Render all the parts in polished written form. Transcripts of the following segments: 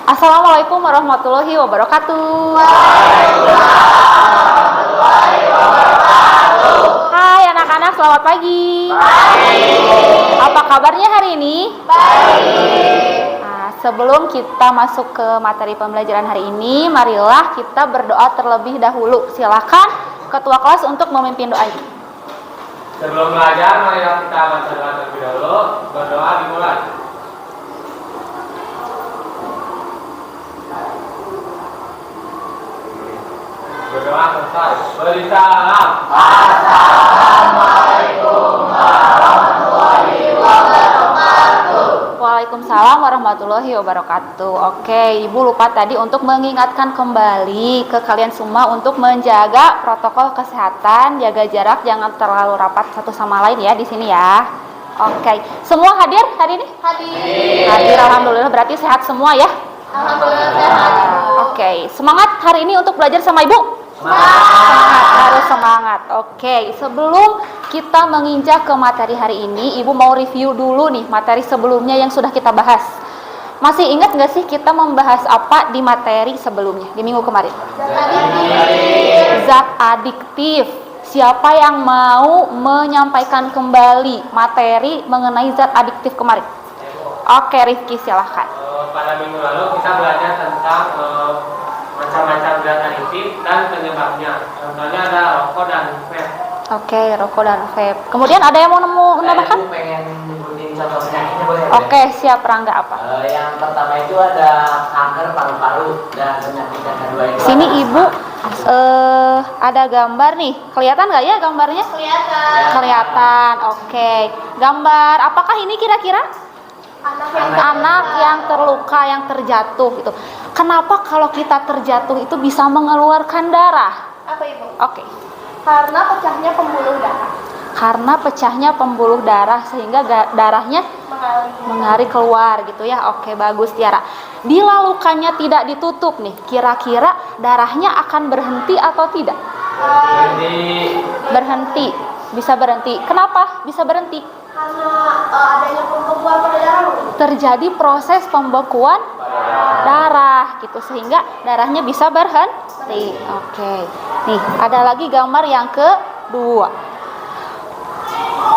Assalamualaikum warahmatullahi wabarakatuh. Hai anak-anak, selamat pagi. Apa kabarnya hari ini? Nah, sebelum kita masuk ke materi pembelajaran hari ini, marilah kita berdoa terlebih dahulu. Silakan ketua kelas untuk memimpin doanya. Sebelum belajar, marilah kita baca doa terlebih dahulu. Berdoa dimulai. Berdoa selesai. Beri salam. Assalamualaikum warahmatullahi wabarakatuh. Waalaikumsalam warahmatullahi wabarakatuh. Oke, Ibu lupa tadi untuk mengingatkan kembali ke kalian semua untuk menjaga protokol kesehatan, jaga jarak, jangan terlalu rapat satu sama lain ya di sini ya. Oke, semua hadir hari ini? Hadir, alhamdulillah. Berarti sehat semua ya? Alhamdulillah sehat. Oke, semangat hari ini untuk belajar sama Ibu? Semangat, harus semangat. Oke, sebelum kita menginjak ke materi hari ini, Ibu mau review dulu nih materi sebelumnya yang sudah kita bahas. Masih ingat nggak sih kita membahas apa di materi sebelumnya, di minggu kemarin? Zat adiktif. Siapa yang mau menyampaikan kembali materi mengenai zat adiktif kemarin? Oke, Rifki silahkan. Pada minggu lalu kita belajar tentang macam-macam zat adiktif dan penyebabnya. Contohnya ada rokok dan vape. Oke, rokok dan vape. Kemudian ada yang mau menambahkan? Saya pengen nyebutin contoh penyakitnya boleh? Oke, siap. Rangga apa? Yang pertama itu ada kanker paru-paru dan penyakit yang kedua itu. Sini Ibu ada gambar nih. Kelihatan nggak ya gambarnya? Kelihatan. Kelihatan. Oke. Gambar apakah ini kira-kira? Anak yang terluka, yang terjatuh gitu. Kenapa kalau kita terjatuh itu bisa mengeluarkan darah? Apa Ibu? Oke. Karena pecahnya pembuluh darah. Karena pecahnya pembuluh darah sehingga darahnya mengalir keluar gitu ya. Oke, bagus Tiara. Bila lukanya tidak ditutup nih, kira-kira darahnya akan berhenti atau tidak? Berhenti. Bisa berhenti. Kenapa bisa berhenti? Karena adanya pembekuan pada darah. Terjadi proses pembekuan darah gitu sehingga darahnya bisa berhenti. Oke. Nih, ada lagi gambar yang kedua.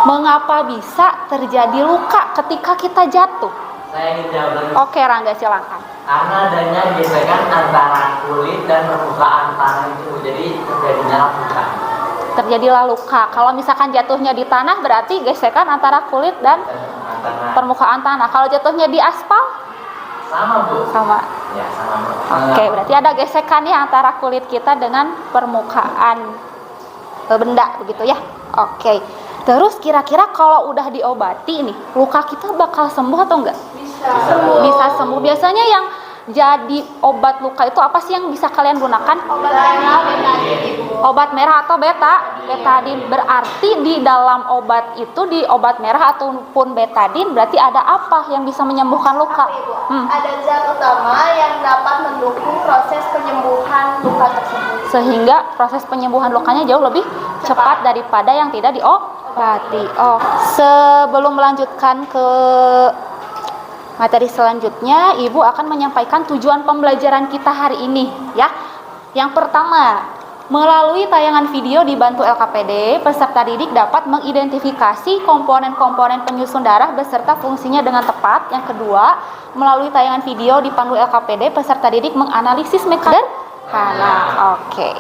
Mengapa bisa terjadi luka ketika kita jatuh? Saya ingin jawab lagi. Oke, Rangga silakan. Karena adanya gesekan antara kulit dan permukaan tanah itu, jadi terjadinya luka. Terjadilah luka. Kalau misalkan jatuhnya di tanah berarti gesekan antara kulit dan permukaan tanah. Kalau jatuhnya di aspal? Sama Bu. Sama. Ya sama Bu. Oke, berarti ada gesekan ya antara kulit kita dengan permukaan benda begitu ya. Oke. Terus kira-kira kalau udah diobati nih, luka kita bakal sembuh atau enggak? Bisa sembuh. Biasanya yang jadi obat luka itu apa sih yang bisa kalian gunakan? Obat merah, betadin. Obat merah atau betadin. Berarti di dalam obat itu, di obat merah ataupun betadin, berarti ada apa yang bisa menyembuhkan luka? Apa Ibu? Ada zat utama yang dapat mendukung proses penyembuhan luka tersebut. Sehingga proses penyembuhan lukanya jauh lebih cepat daripada yang tidak diobati. Oh, sebelum melanjutkan ke materi selanjutnya, Ibu akan menyampaikan tujuan pembelajaran kita hari ini ya. Yang pertama, melalui tayangan video dibantu LKPD, peserta didik dapat mengidentifikasi komponen-komponen penyusun darah beserta fungsinya dengan tepat. Yang kedua, melalui tayangan video dipandu LKPD, peserta didik menganalisis mekanisme sederhana. Oke.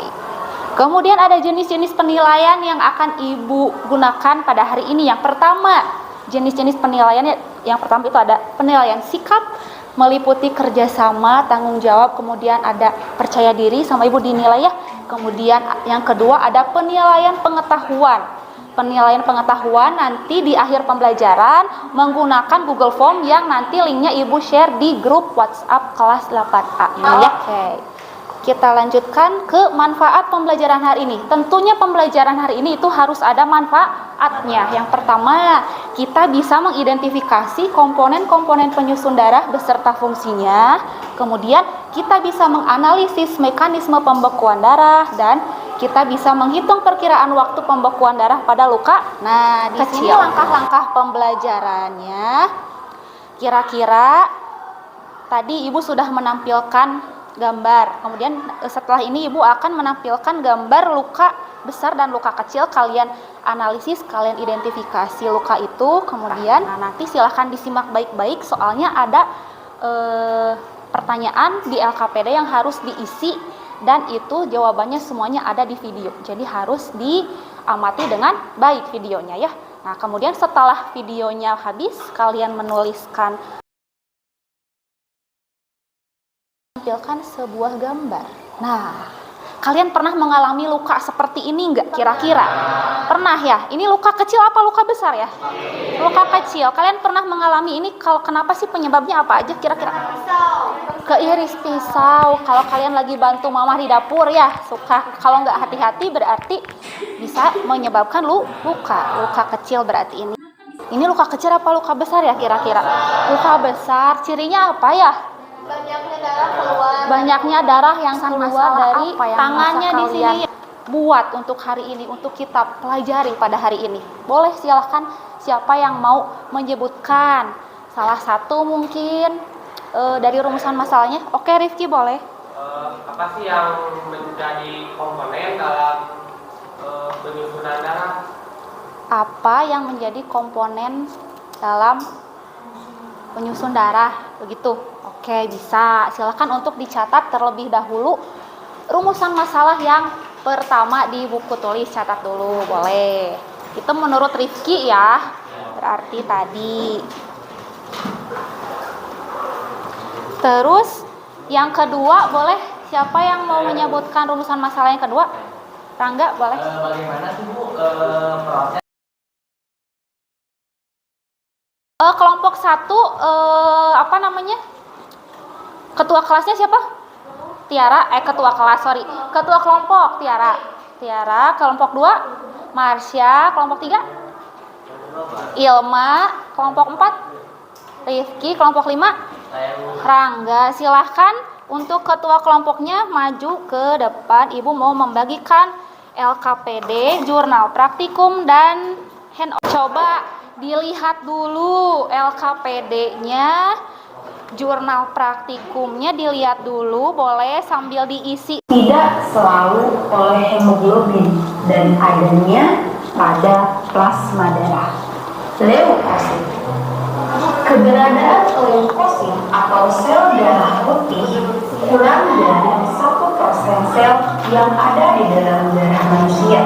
Kemudian ada jenis-jenis penilaian yang akan Ibu gunakan pada hari ini. Yang pertama, jenis-jenis penilaiannya, yang pertama itu ada penilaian sikap, meliputi kerjasama, tanggung jawab, kemudian ada percaya diri sama Ibu dinilai ya. Kemudian yang kedua ada penilaian pengetahuan. Penilaian pengetahuan nanti di akhir pembelajaran menggunakan Google Form yang nanti linknya Ibu share di grup WhatsApp kelas 8A ini ya. Oke. Kita lanjutkan ke manfaat pembelajaran hari ini. Tentunya pembelajaran hari ini itu harus ada manfaatnya. Yang pertama, kita bisa mengidentifikasi komponen-komponen penyusun darah beserta fungsinya. Kemudian kita bisa menganalisis mekanisme pembekuan darah dan kita bisa menghitung perkiraan waktu pembekuan darah pada luka. Nah, di sini langkah-langkah pembelajarannya. Kira-kira tadi Ibu sudah menampilkan gambar. Kemudian setelah ini Ibu akan menampilkan gambar luka besar dan luka kecil. Kalian analisis, kalian identifikasi luka itu. Kemudian nanti silahkan disimak baik-baik, soalnya ada pertanyaan di LKPD yang harus diisi, dan itu jawabannya semuanya ada di video. Jadi harus diamati dengan baik videonya ya. Nah, kemudian setelah videonya habis, kalian menuliskan, menampilkan sebuah gambar. Nah, kalian pernah mengalami luka seperti ini enggak kira-kira? Pernah ya? Ini luka kecil apa luka besar ya? Luka kecil. Kalian pernah mengalami ini, kalau kenapa sih penyebabnya apa aja kira-kira? Keiris pisau. Kalau kalian lagi bantu mama di dapur ya, suka kalau nggak hati-hati berarti bisa menyebabkan luka kecil berarti ini. Ini luka kecil apa luka besar ya kira-kira? Luka besar. Cirinya apa ya? Banyaknya darah keluar. Banyaknya darah yang keluar dari tangannya di sini. Buat untuk hari ini, untuk kita pelajari pada hari ini. Boleh silahkan siapa yang mau menyebutkan salah satu mungkin dari rumusan masalahnya. Oke, Rifki boleh. Apa sih yang menjadi komponen dalam penyusunan darah? Apa yang menjadi komponen dalam penyusun darah? Begitu. Oke, bisa. Silakan untuk dicatat terlebih dahulu rumusan masalah yang pertama di buku tulis. Catat dulu, boleh. Itu menurut Rifki ya. Berarti tadi. Terus yang kedua, boleh siapa yang mau menyebutkan rumusan masalah yang kedua? Rangga, boleh. Bagaimana sih Bu proses? Kelompok 1 apa namanya? Ketua kelasnya siapa? Tiara, ketua kelas, sorry. Ketua kelompok Tiara. Tiara, kelompok 2 Marsha, kelompok 3 Ilma, kelompok 4 Rifki, kelompok 5 Rangga. Silahkan untuk ketua kelompoknya maju ke depan. Ibu mau membagikan LKPD, jurnal praktikum, dan handout. Coba dilihat dulu LKPD-nya, jurnal praktikumnya dilihat dulu, boleh sambil diisi. Tidak selalu oleh hemoglobin dan adanya pada plasma darah. Leukosit. Keberadaan leukosit atau sel darah putih kurang dari 1% sel yang ada di dalam darah manusia.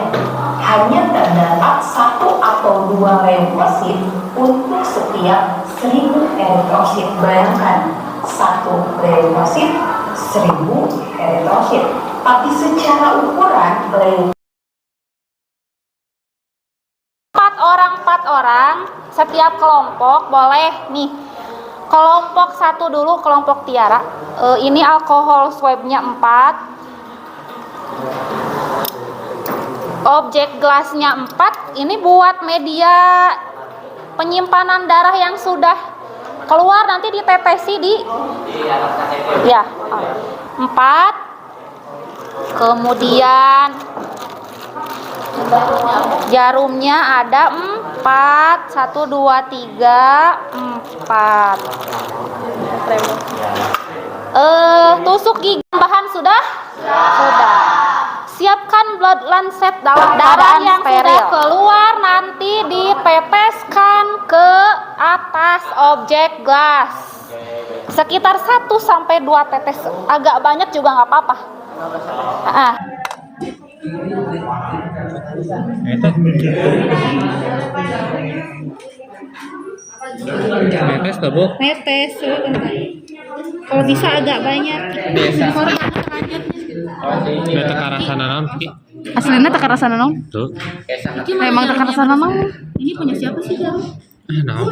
Hanya terdapat 1 atau 2 leukosit untuk setiap 1000 eritrosit. Bayangkan, 1 leukosit 1000 eritrosit. Tapi secara ukuran leukosit 4 orang setiap kelompok. Boleh nih, kelompok 1 dulu, kelompok Tiara. Ini alkohol swabnya 4, objek gelasnya 4. Ini buat media penyimpanan darah yang sudah keluar, nanti ditetesi di ya 4. Kemudian jarumnya ada 4, 1, 2, 3, 4. Tusuk gigi bahan sudah? Sudah. Siapkan blood lancet dalam darah yang sudah keluar, nanti diteteskan ke atas objek gelas. Sekitar 1-2 tetes, agak banyak juga nggak apa-apa. Netes tuh Bu? Netes, kalau bisa agak banyak. Udah teka rasa naon Ki? Aslinya teka rasa naon? Tuh. Memang teka rasa naon? Ini punya siapa sih jarum? Nah,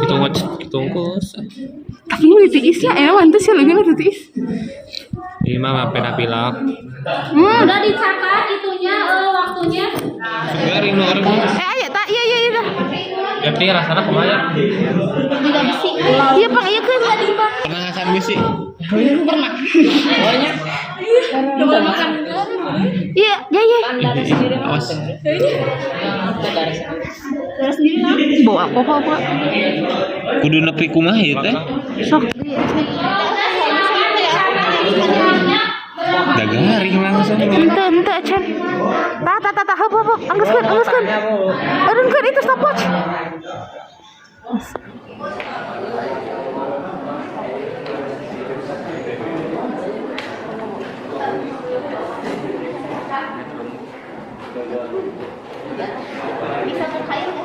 ditungkus. Tapi ini ditiis ya, emang itu sih lagi ditiis. Ini mah pena pilak. Udah dicatat itunya, waktunya. Garing nu orang. Ayo tak, iya dah. Ganti rasana kumaha? Tidak bisi. Iya Pak, iya kan. Pernah ngasam misi? Pernah. Banyak. Iya. Awas. Bawa alkohol Pak. Kudu nepi kumaha ieu teh? Sok. Udah garing langsung. Ente Cen. Tah heup. Anggeuskeun. Eureunkeun itu stopwatch. Bisa berkail.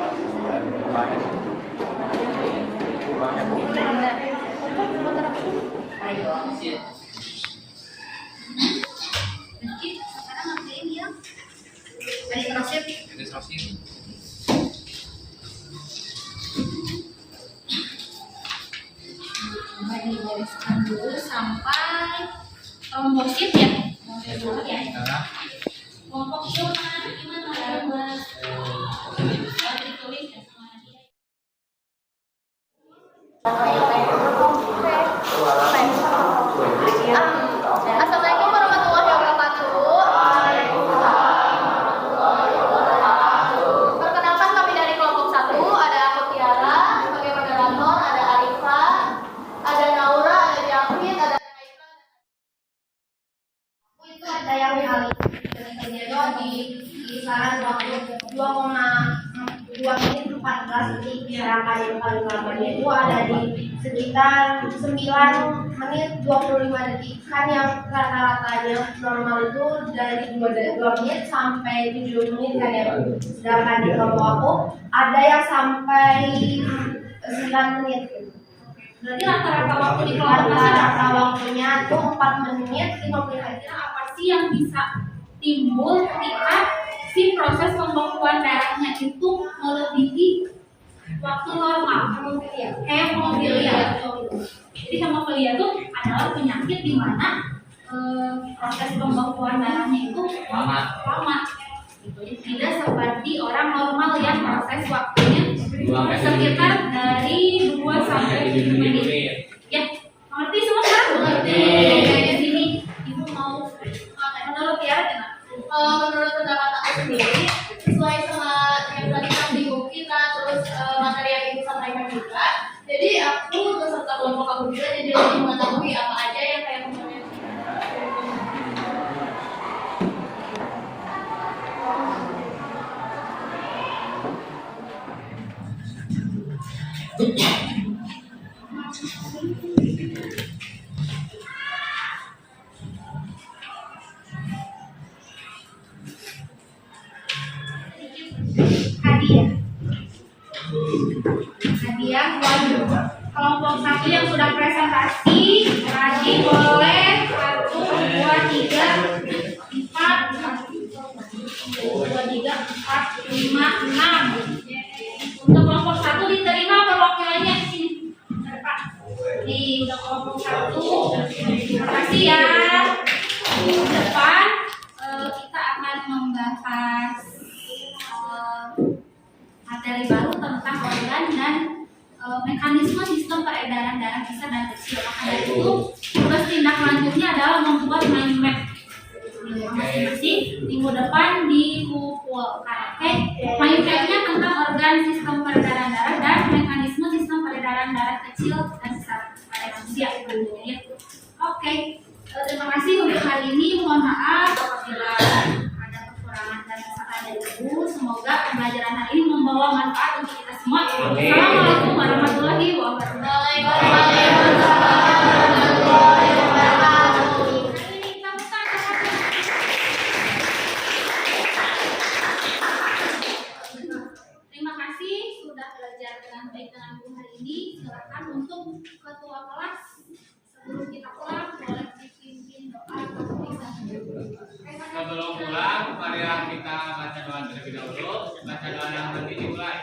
Sekarang ngerjain yang administrasi. Dibereskan dulu sampai trombosit ya. Kelompok gimana? Ditulis ya sama dia. Assalamualaikum warahmatullahi wabarakatuh. Perkenalkan kami dari kelompok 1, ada aku Tiara sebagai moderator, ada Arifa, ada Naura, ada Jafid, ada Naifah. Itu ada yang kali. Jadi di kisaran waktu 2,2 menit 14 detik, sedangkan yang paling lamanya itu ada di sekitar 9 menit 25 detik. Kan yang rata-ratanya normal itu dari 2 menit sampai 7 menit kan ya. Sedangkan di kelompok aku ada yang sampai 9 menit. Berarti rata-rata waktu di kelompok Rata-rata waktunya itu 4 menit 50 detik. kira apa sih yang bisa timbul ketika si proses pembekuan darahnya itu melebihi waktu normal? Hemofilia. Jadi hemofilia itu adalah penyakit di mana proses pembekuan darahnya itu lama. Jadi tidak seperti orang normal yang proses waktunya sekitar dari 2 sampai 7 menit. Ya, ngerti semua kan? Ngerti. Di sini ibu mau menurut Tiara gimana? Menurut pendapat aku sendiri, sesuai sama yang tadi di buku kita, terus materi yang ibu sampaikan juga, jadi aku beserta kelompok aku juga jadi lebih mengetahui apa aja yang kayak kemarin. Hadiah buat kelompok 1 yang sudah presentasi. Tadi boleh 1, 2, 3, 4, 5, 6. Untuk kelompok 1 diterima perwakilannya di sini. Pak. Udah kelompok 1. Terima kasih ya. Di depan kita akan membahas materi baru tentang organ dan mekanisme sistem peredaran darah besar dan kecil. Maka dari itu, tugas tindak lanjutnya adalah membuat mind map masing-masing. Minggu depan dikumpulkan. Oke, mind mapnya tentang organ sistem peredaran darah dan mekanisme sistem peredaran darah kecil dan besar pada manusia. Oke, terima kasih untuk hari ini. Mohon maaf apabila ada kekurangan dan kesalahan dari ibu. Semoga pembelajaran hari ini membawa manfaat untuk kita semua. Assalamualaikum warahmatullahi wabarakatuh. Terima kasih sudah belajar dengan baik dengan ibu hari ini. Silakan untuk ketua kelas sebelum kita pulang boleh dipimpin doa atau bisa. Sebelum pulang, marilah kita baca doa terlebih dahulu. Baca doa yang nanti dimulai.